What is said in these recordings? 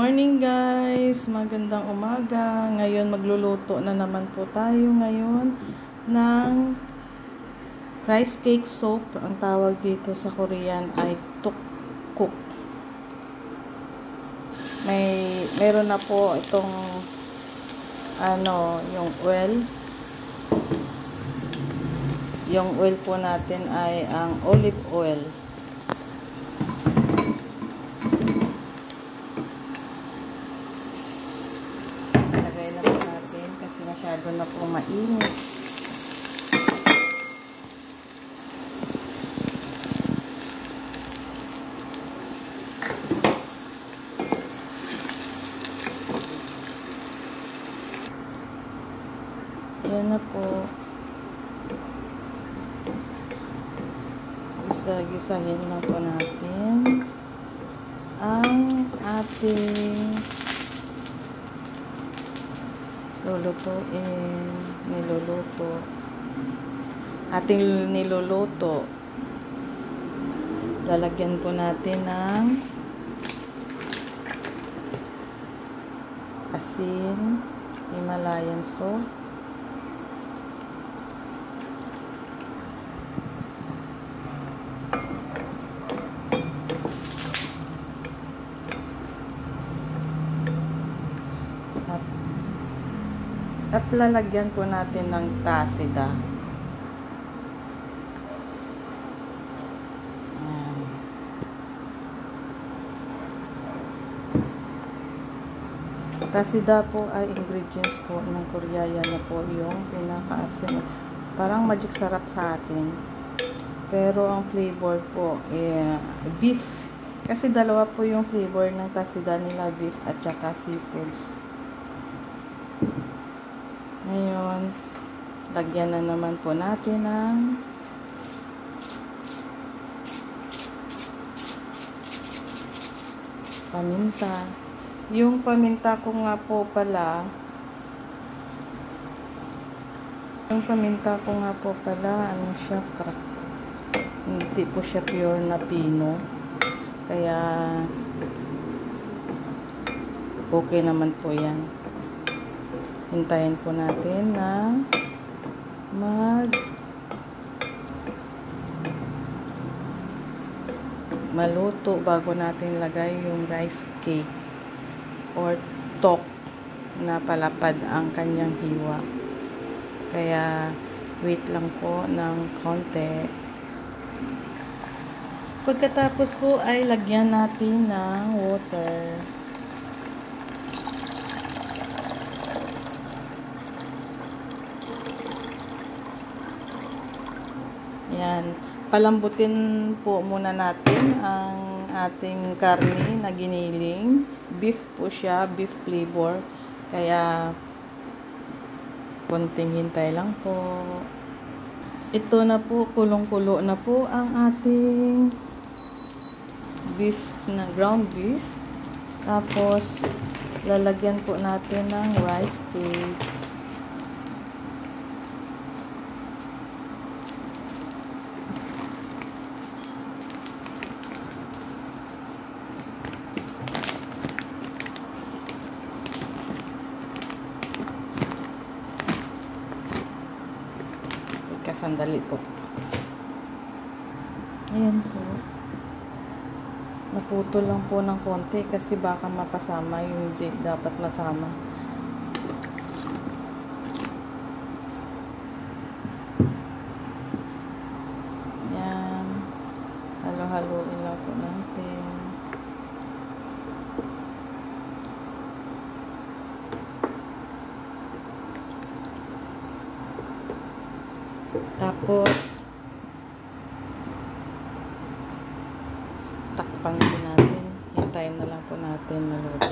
Morning guys! Magandang umaga. Ngayon magluluto na naman po tayo ngayon ng rice cake soup. Ang tawag dito sa Korean ay tteokguk. Meron na po itong yung oil. Yung oil po natin ay ang olive oil. Masyado na po mainit. Yan na po. Gisahin na po natin ang ating niluluto. Lalagyan po natin ng asin, Himalayan salt, at lalagyan po natin ng tasida. Tasida po ay ingredients po ng Korea. Yan na po yung pinakaasin. Parang magic sarap sa atin. Pero ang flavor po beef. Kasi dalawa po yung flavor ng tasida nila, beef at saka seafoods. Ngayon, lagyan na naman po natin ng paminta. Yung paminta ko nga po pala, ano siya, crack. Hindi po siya pure na pino. Kaya, okay naman po yan. Hintayin po natin na maluto bago natin lagay yung rice cake or tok na palapad ang kanyang hiwa. Kaya wait lang po ng konti. Pagkatapos po ay lagyan natin ng water. Yan. Palambutin po muna natin ang ating karne na giniling. Beef po siya, beef flavor. Kaya, konting hintay lang po. Ito na po, kulong-kulo na po ang ating beef na ground beef. Tapos, lalagyan po natin ng rice cake. Sandali po. Ayan po. Naputol lang po ng konti kasi baka mapasama yung hindi dapat masama. Ayan. Halo-haloin lang po natin. Tapos, takpan po natin. Hintayin na lang po natin maluto.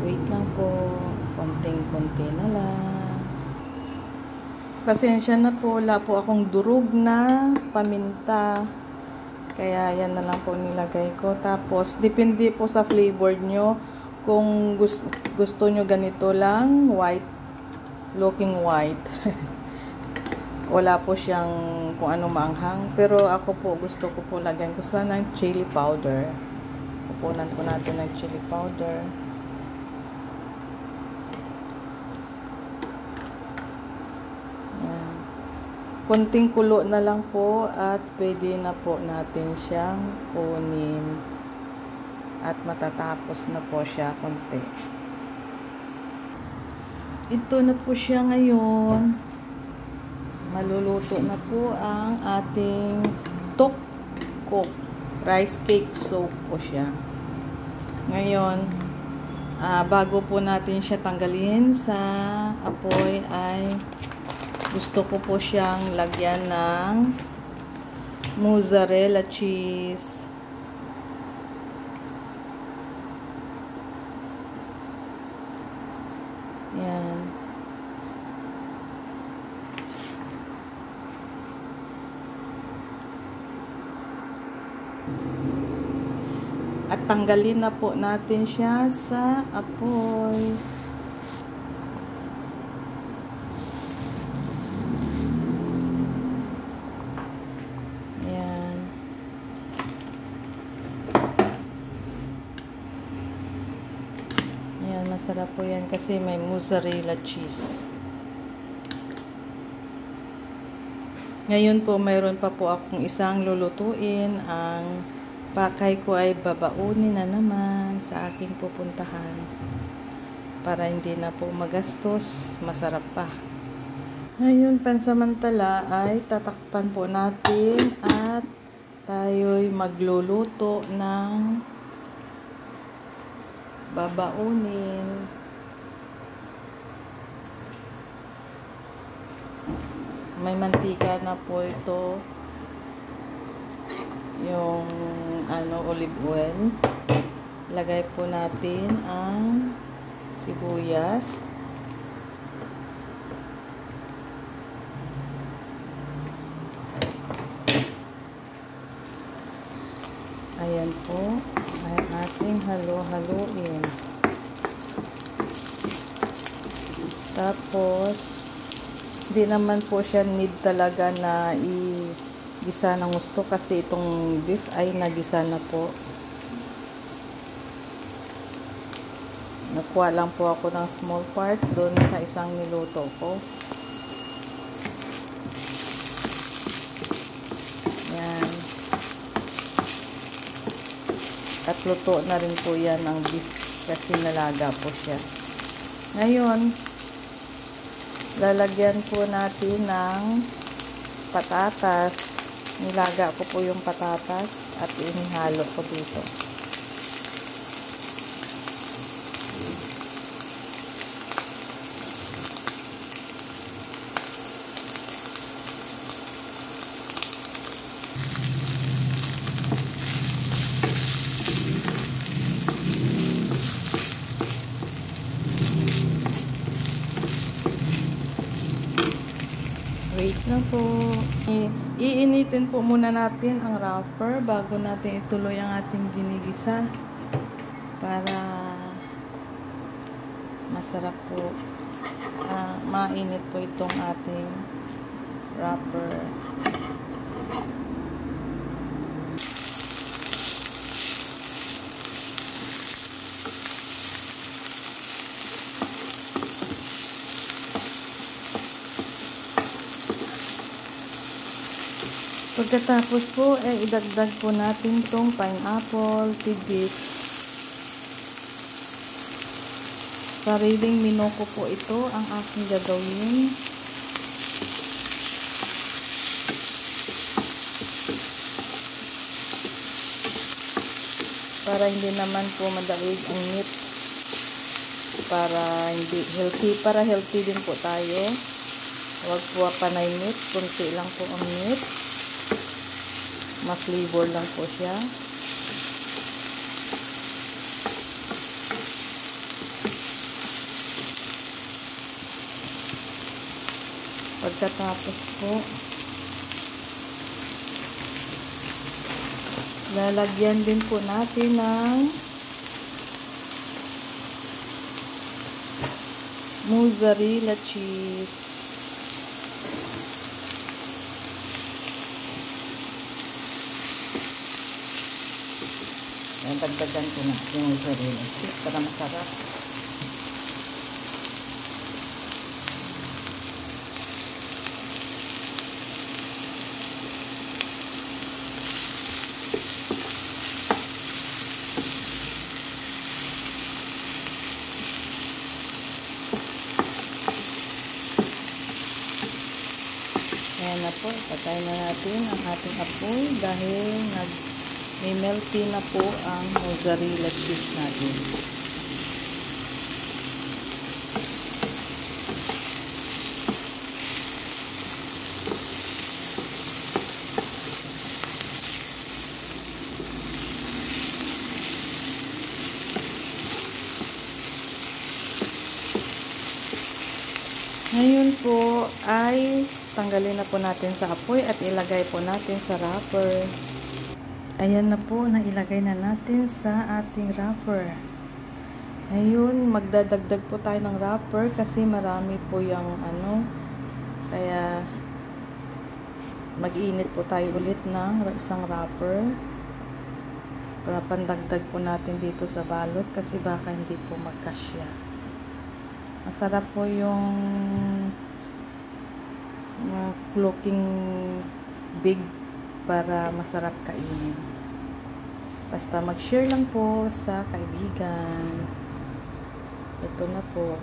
Wait lang po. Konting-konti na lang. Pasensya na po. Wala po akong durog na paminta. Kaya yan na lang po nilagay ko. Tapos, depende po sa flavor nyo. Kung gusto nyo ganito lang, white, looking white. Wala po siyang kung ano maanghang. Pero ako po, gusto ko po lagyan ko sana ng chili powder. Pupunan po natin ng chili powder. Yan. Konting kulo na lang po at pwede na po natin siyang kunin. At matatapos na po siya konti. Ito na po siya ngayon. Maluluto na po ang ating tteokguk. Rice cake soup po siya. Ngayon, bago po natin siya tanggalin sa apoy ay gusto ko po siyang lagyan ng mozzarella cheese. Yan. At tanggalin na po natin siya sa apoy. Yan. Yan, masarap po yan kasi may mozzarella cheese. Ngayon po, mayroon pa po akong isang lulutuin. Ang pakay ko ay babaunin na naman sa aking pupuntahan para hindi na po magastos, masarap pa. Ngayon, pansamantala ay tatakpan po natin at tayo'y magluluto ng babaunin. May mantika na po ito. Yung olive oil. Lagay po natin ang sibuyas. Ayan po. Ay ating halo-haloin. Tapos, hindi naman po siya need talaga na gisa ng gusto kasi itong beef ay nagisa na po. Nakuha lang po ako ng small part doon sa isang niluto ko. Yan. At luto na rin po yan ang beef kasi nalaga po siya. Ngayon, lalagyan po natin ng patatas. Nilaga ko po yung patatas at inihalo ko dito. Wait na po. Iinitin po muna natin ang wrapper bago natin ituloy ang ating ginigisa para masarap po. Mainit po itong ating wrapper. Pagkatapos po, idagdag po natin itong pineapple, tidbits. Sariling minuko po ito ang aking gagawin. Para hindi naman po madaig ang meat. Para healthy din po tayo. Huwag po panay meat, kunti lang po ang meat. Ma-flavor lang po siya. Pagkatapos po, lalagyan din po natin ng mozzarella cheese. dagdagan ko na yung mozzarella cheese para masarap. Ayan na po, patay na natin ang ating apoy dahil may melty na po ang mozzarella cheese natin. Ngayon po ay tanggalin na po natin sa apoy at ilagay po natin sa wrapper. Ayan na po, nailagay na natin sa ating wrapper. Ngayon, magdadagdag po tayo ng wrapper kasi marami po yung kaya mag-init po tayo ulit ng isang wrapper para pandagdag po natin dito sa balot kasi baka hindi po magkasya. Masarap po yung looking big para masarap kainin. Basta mag-share lang po sa kaibigan. Ito na po.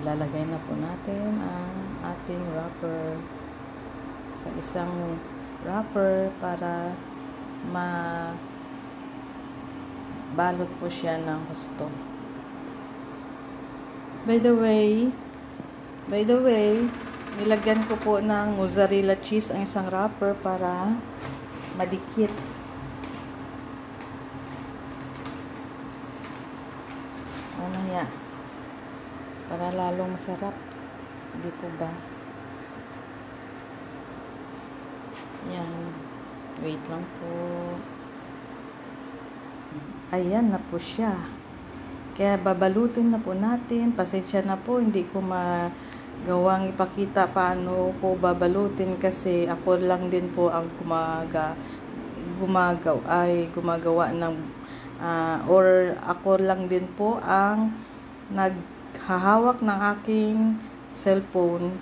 Ilalagay na po natin ang ating wrapper sa isang wrapper para balot po siya ng gusto. By the way, nilagyan ko po ng mozzarella cheese ang isang wrapper para madikit. Mamaya, para lalong masarap. Hindi po ba? Yan. Wait lang po. Ayan na po siya. Kaya babalutin na po natin. Pasensya na po, hindi ko magawang ipakita paano ko babalutin kasi ako lang din po ang gumagawa ng or ako lang din po ang naghahawak ng aking cellphone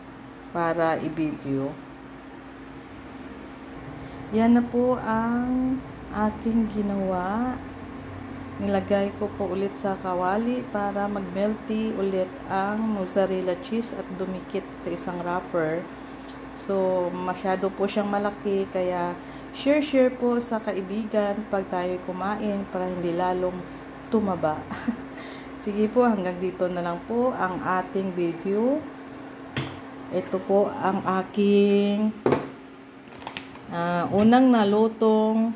para i-video. Yan na po ang aking ginawa. Nilagay ko po ulit sa kawali para mag-melty ulit ang mozzarella cheese at dumikit sa isang wrapper. So, masyado po siyang malaki kaya share po sa kaibigan pag tayo kumain para hindi lalong tumaba. Sige po, hanggang dito na lang po ang ating video. Ito po ang aking unang nalutong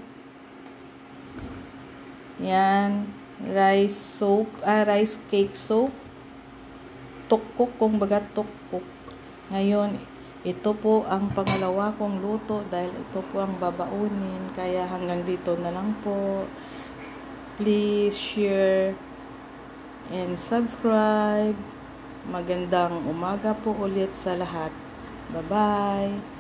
rice cake soap. Tukok, kung baga tukok. Ngayon, ito po ang pangalawa kong luto dahil ito po ang babaunin. Kaya hanggang dito na lang po. Please share and subscribe. Magandang umaga po ulit sa lahat. Bye-bye.